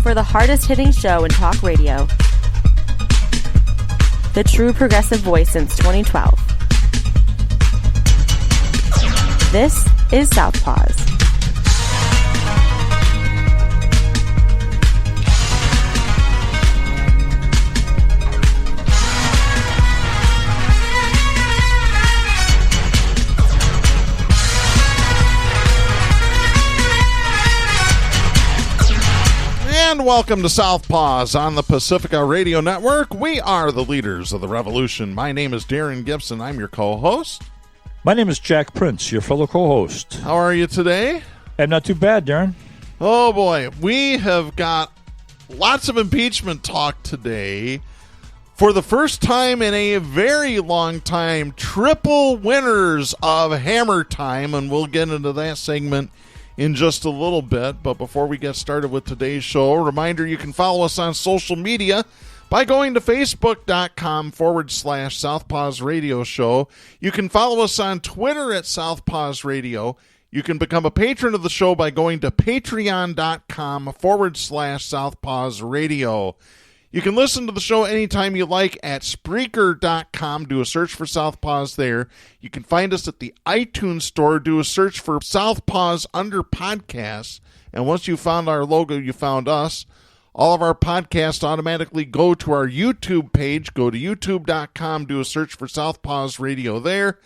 for the hardest-hitting show in talk radio. The true progressive voice since 2012. This is Southpaws. And welcome to Southpaws on the Pacifica Radio Network. We are the leaders of the revolution. My name is Darren Gibson. I'm your co-host. My name is Jack Prince, your fellow co-host. How are you today? I'm not too bad, Darren. Oh, boy. We have got lots of impeachment talk today. For the first time in a very long time, triple winners of Hammer Time, and we'll get into that segment in just a little bit. But before we get started with today's show, reminder, you can follow us on social media by going to facebook.com/Southpaws Radio Show. You can follow us on Twitter at Southpaws Radio. You can become a patron of the show by going to patreon.com/Southpaws Radio. You can listen to the show anytime you like at Spreaker.com. Do a search for Southpaws there. You can find us at the iTunes Store. Do a search for Southpaws under podcasts. And once you found our logo, you found us. All of our podcasts automatically go to our YouTube page. Go to YouTube.com. Do a search for Southpaws Radio there.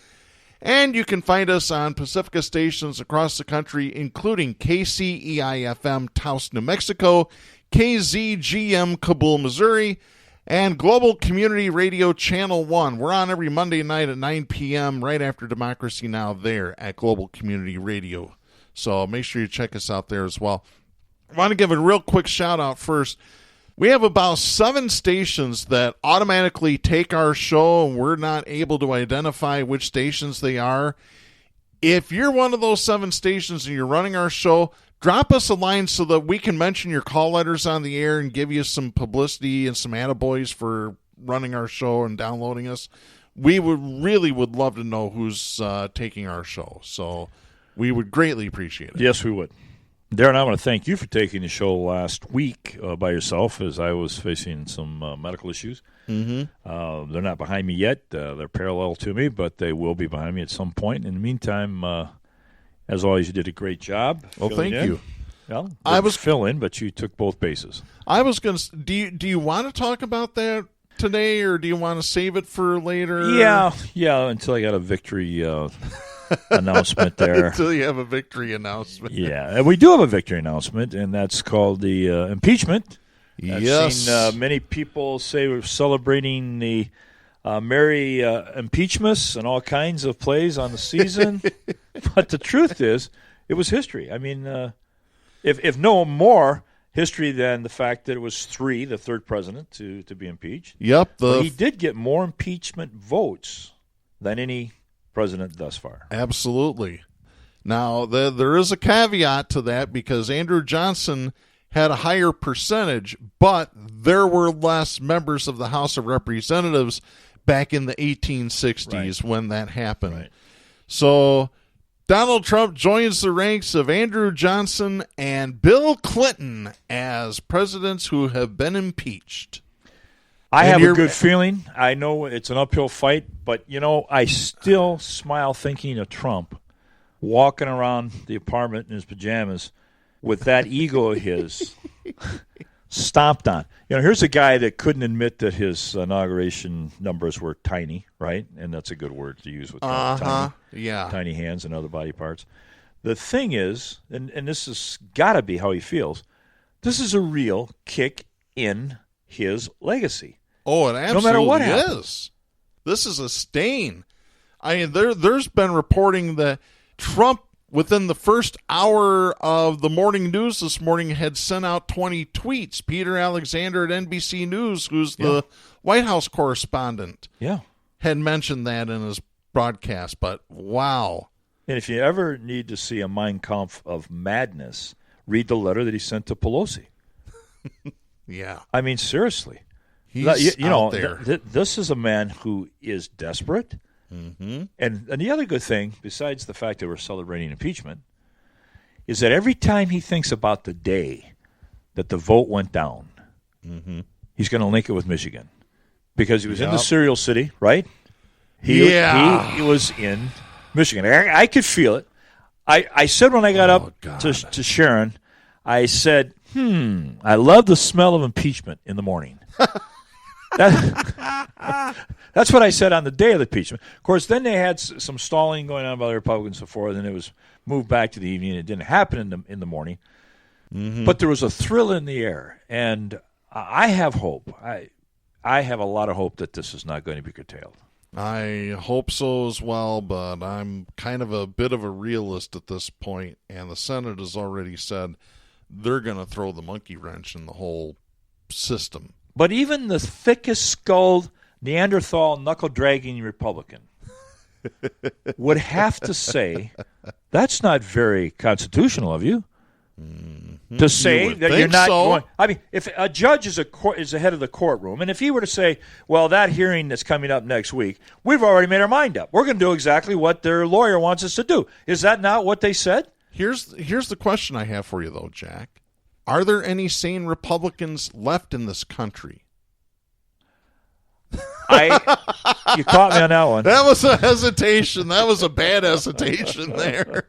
And you can find us on Pacifica stations across the country, including KCEI-FM, Taos, New Mexico, KZGM, Kabul, Missouri, and Global Community Radio Channel 1. We're on every Monday night at 9 p.m. right after Democracy Now! There at Global Community Radio. So make sure you check us out there as well. I want to give a real quick shout-out first. We have about 7 stations that automatically take our show, and we're not able to identify which stations they are. If you're one of those 7 stations and you're running our show, drop us a line so that we can mention your call letters on the air and give you some publicity and some attaboys for running our show and downloading us. We would love to know who's taking our show. So we would greatly appreciate it. Yes, we would. Darren, I want to thank you for taking the show last week by yourself as I was facing some medical issues. Mm-hmm. They're not behind me yet. They're parallel to me, but they will be behind me at some point. In the meantime, as always, you did a great job. Well, thank you. Well, I was fill in, but you took both bases. I was going to. Do you want to talk about that today, or do you want to save it for later? Yeah. Until I got a victory announcement there. Until you have a victory announcement. Yeah, and we do have a victory announcement, and that's called the impeachment. Yes. I've seen many people say we're celebrating the Merry Impeachmas and all kinds of plays on the season. But the truth is, it was history. I mean, if no more history than the fact that it was the third president to be impeached. Yep. But he did get more impeachment votes than any president thus far. Absolutely. Now, there is a caveat to that because Andrew Johnson had a higher percentage, but there were less members of the House of Representatives back in the 1860s when that happened. Right. So Donald Trump joins the ranks of Andrew Johnson and Bill Clinton as presidents who have been impeached. I have a good feeling. I know it's an uphill fight, but, I still smile thinking of Trump walking around the apartment in his pajamas with that ego of his stomped on. Here's a guy that couldn't admit that his inauguration numbers were tiny, right? And that's a good word to use with Trump. Tiny hands and other body parts. The thing is, and this has got to be how he feels, this is a real kick in his legacy. Oh, it absolutely no matter what happens. is. This is a stain. I mean, there's been reporting that Trump, within the first hour of the morning news this morning, had sent out 20 tweets. Peter Alexander at NBC News, who's the White House correspondent, had mentioned that in his broadcast. But wow. And if you ever need to see a Mein Kampf of madness, read the letter that he sent to Pelosi. Yeah. I mean, seriously. He's out there. This is a man who is desperate. Mm-hmm. And the other good thing, besides the fact that we're celebrating impeachment, is that every time he thinks about the day that the vote went down, he's going to link it with Michigan because he was in the cereal city, right? He was in Michigan. I could feel it. I said when I got up to Sharon, I said, I love the smell of impeachment in the morning. That's what I said on the day of the impeachment. Of course, then they had some stalling going on by the Republicans and so forth, and it was moved back to the evening. It didn't happen in the morning. But there was a thrill in the air, and I have hope. I have a lot of hope that this is not going to be curtailed. I hope so as well, but I'm kind of a bit of a realist at this point, and the Senate has already said they're going to throw the monkey wrench in the whole system. But even the thickest-skulled Neanderthal knuckle-dragging Republican would have to say, that's not very constitutional of you. To say that you're not going. I mean, if a judge is the head of the courtroom, and if he were to say, well, that hearing that's coming up next week, we've already made our mind up. We're going to do exactly what their lawyer wants us to do. Is that not what they said? Here's the question I have for you, though, Jack. Are there any sane Republicans left in this country? You caught me on that one. That was a hesitation. That was a bad hesitation there.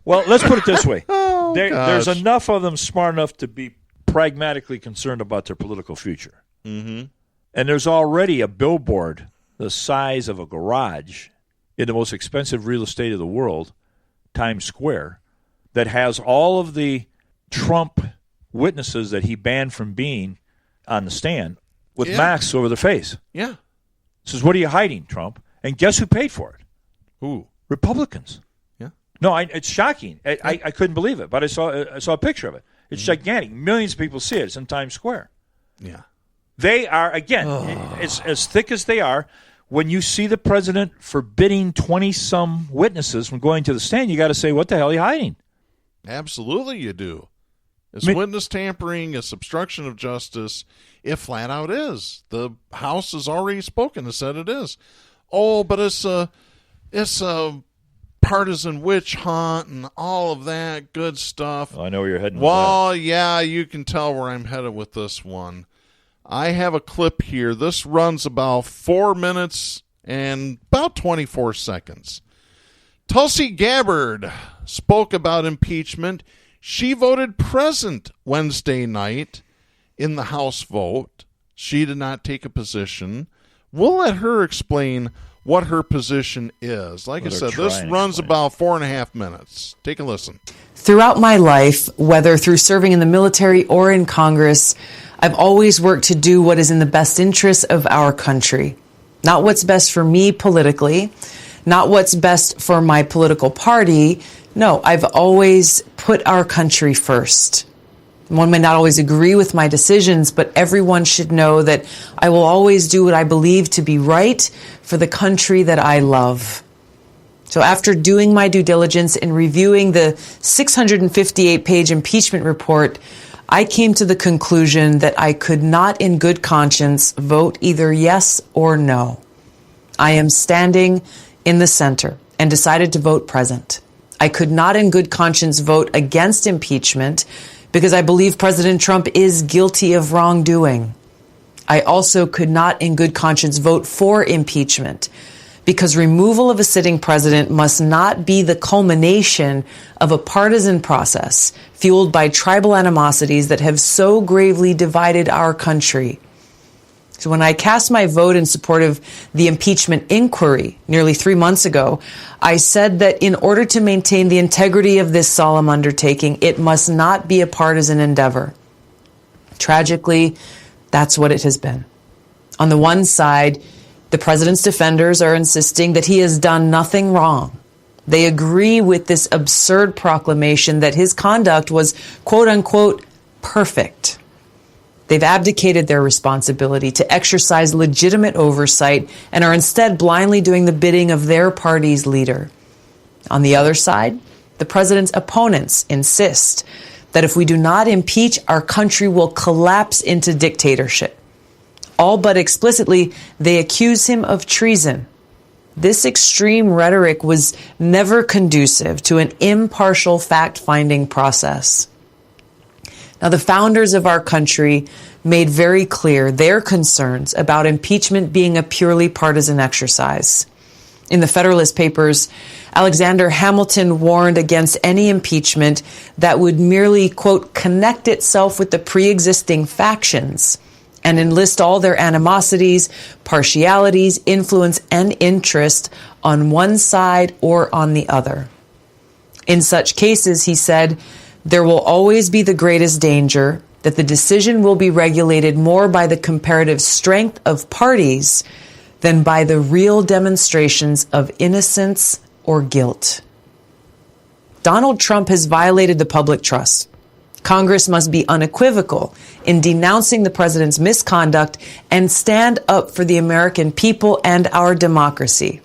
Well, let's put it this way. There's enough of them smart enough to be pragmatically concerned about their political future. And there's already a billboard the size of a garage in the most expensive real estate of the world, Times Square, that has all of the Trump witnesses that he banned from being on the stand with masks over their face. Yeah. Says, what are you hiding, Trump? And guess who paid for it? Who? Republicans. No, it's shocking. I couldn't believe it, but I saw a picture of it. It's gigantic. Millions of people see it. It's in Times Square. Yeah. They are, again, as thick as they are, when you see the president forbidding 20-some witnesses from going to the stand, you got to say, what the hell are you hiding? Absolutely you do. It's witness tampering, it's obstruction of justice. It flat out is. The House has already spoken and said it is. Oh, but it's a partisan witch hunt and all of that good stuff. Well, I know where you're heading with that. Yeah, you can tell where I'm headed with this one. I have a clip here. This runs about 4 minutes and about 24 seconds. Tulsi Gabbard spoke about impeachment. She voted present Wednesday night in the House vote. She did not take a position. We'll let her explain what her position is. Like I said, this runs about 4.5 minutes. Take a listen. Throughout my life, whether through serving in the military or in Congress, I've always worked to do what is in the best interest of our country. Not what's best for me politically, not what's best for my political party. No, I've always put our country first. One may not always agree with my decisions, but everyone should know that I will always do what I believe to be right for the country that I love. So after doing my due diligence and reviewing the 658-page impeachment report, I came to the conclusion that I could not in good conscience vote either yes or no. I am standing in the center and decided to vote present. I could not in good conscience vote against impeachment because I believe President Trump is guilty of wrongdoing. I also could not in good conscience vote for impeachment because removal of a sitting president must not be the culmination of a partisan process fueled by tribal animosities that have so gravely divided our country. So when I cast my vote in support of the impeachment inquiry nearly 3 months ago, I said that in order to maintain the integrity of this solemn undertaking, it must not be a partisan endeavor. Tragically, that's what it has been. On the one side, the president's defenders are insisting that he has done nothing wrong. They agree with this absurd proclamation that his conduct was, quote unquote, perfect. They've abdicated their responsibility to exercise legitimate oversight and are instead blindly doing the bidding of their party's leader. On the other side, the president's opponents insist that if we do not impeach, our country will collapse into dictatorship. All but explicitly, they accuse him of treason. This extreme rhetoric was never conducive to an impartial fact-finding process. Now, the founders of our country made very clear their concerns about impeachment being a purely partisan exercise. In the Federalist Papers, Alexander Hamilton warned against any impeachment that would merely, quote, connect itself with the pre-existing factions and enlist all their animosities, partialities, influence, and interest on one side or on the other. In such cases, he said, there will always be the greatest danger that the decision will be regulated more by the comparative strength of parties than by the real demonstrations of innocence or guilt. Donald Trump has violated the public trust. Congress must be unequivocal in denouncing the president's misconduct and stand up for the American people and our democracy.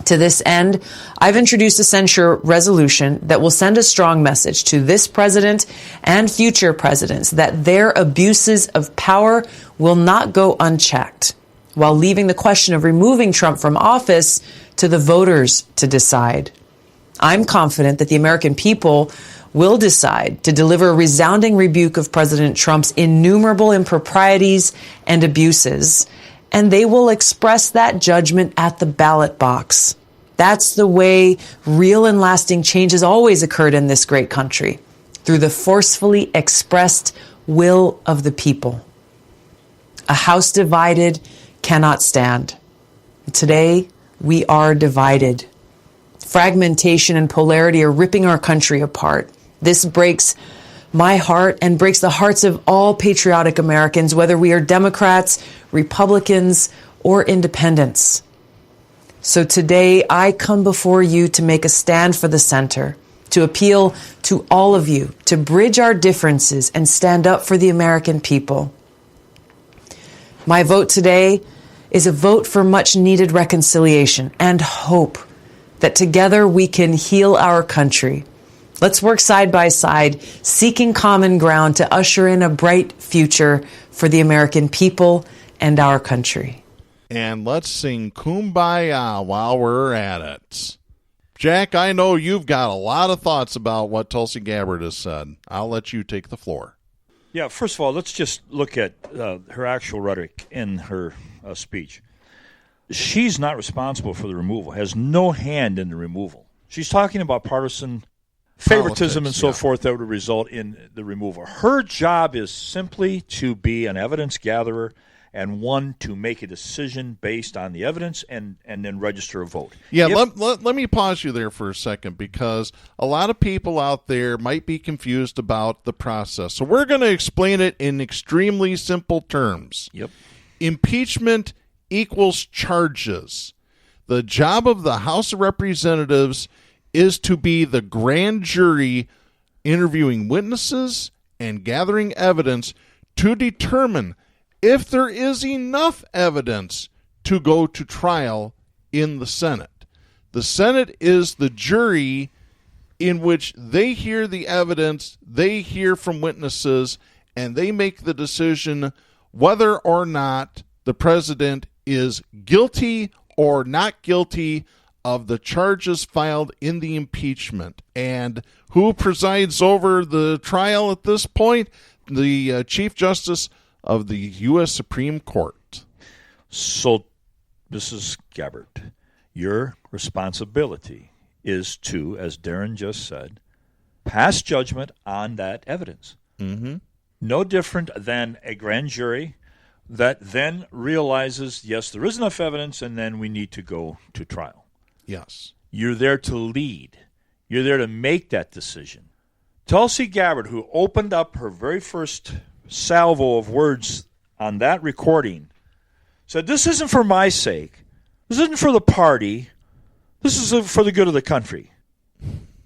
To this end, I've introduced a censure resolution that will send a strong message to this president and future presidents that their abuses of power will not go unchecked, while leaving the question of removing Trump from office to the voters to decide. I'm confident that the American people will decide to deliver a resounding rebuke of President Trump's innumerable improprieties and abuses, and they will express that judgment at the ballot box. That's the way real and lasting change has always occurred in this great country, through the forcefully expressed will of the people. A house divided cannot stand. Today, we are divided. Fragmentation and polarity are ripping our country apart. This breaks my heart and breaks the hearts of all patriotic Americans, whether we are Democrats, Republicans, or independents. So today, I come before you to make a stand for the center, to appeal to all of you, to bridge our differences and stand up for the American people. My vote today is a vote for much needed reconciliation and hope that together we can heal our country. Let's work side by side, seeking common ground to usher in a bright future for the American people and our country. And let's sing Kumbaya while we're at it. Jack, I know you've got a lot of thoughts about what Tulsi Gabbard has said. I'll let you take the floor. Yeah, first of all, let's just look at her actual rhetoric in her speech. She's not responsible for the removal, has no hand in the removal. She's talking about partisan favoritism and so forth that would result in the removal. Her job is simply to be an evidence gatherer and one to make a decision based on the evidence and then register a vote. Yeah, let me pause you there for a second, because a lot of people out there might be confused about the process. So we're going to explain it in extremely simple terms. Yep. Impeachment equals charges. The job of the House of Representatives is to be the grand jury interviewing witnesses and gathering evidence to determine if there is enough evidence to go to trial in the Senate. The Senate is the jury in which they hear the evidence, they hear from witnesses, and they make the decision whether or not the president is guilty or not guilty of the charges filed in the impeachment. And who presides over the trial at this point? The Chief Justice of the U.S. Supreme Court. So, Mrs. Gabbard, your responsibility is to, as Darren just said, pass judgment on that evidence. Mm-hmm. No different than a grand jury that then realizes, yes, there is enough evidence, and then we need to go to trial. Yes. You're there to lead. You're there to make that decision. Tulsi Gabbard, who opened up her very first salvo of words on that recording, said, this isn't for my sake. This isn't for the party. This is for the good of the country.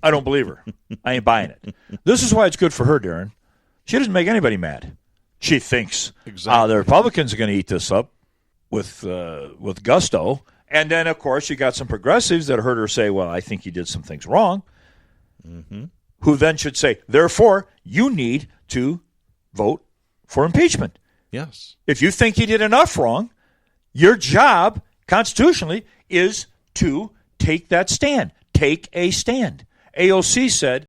I don't believe her. I ain't buying it. This is why it's good for her, Darren. She doesn't make anybody mad. She thinks the Republicans are going to eat this up with gusto. And then, of course, you got some progressives that heard her say, well, I think you did some things wrong, who then should say, therefore, you need to vote for impeachment. Yes. If you think you did enough wrong, your job, constitutionally, is to take that stand. Take a stand. AOC said,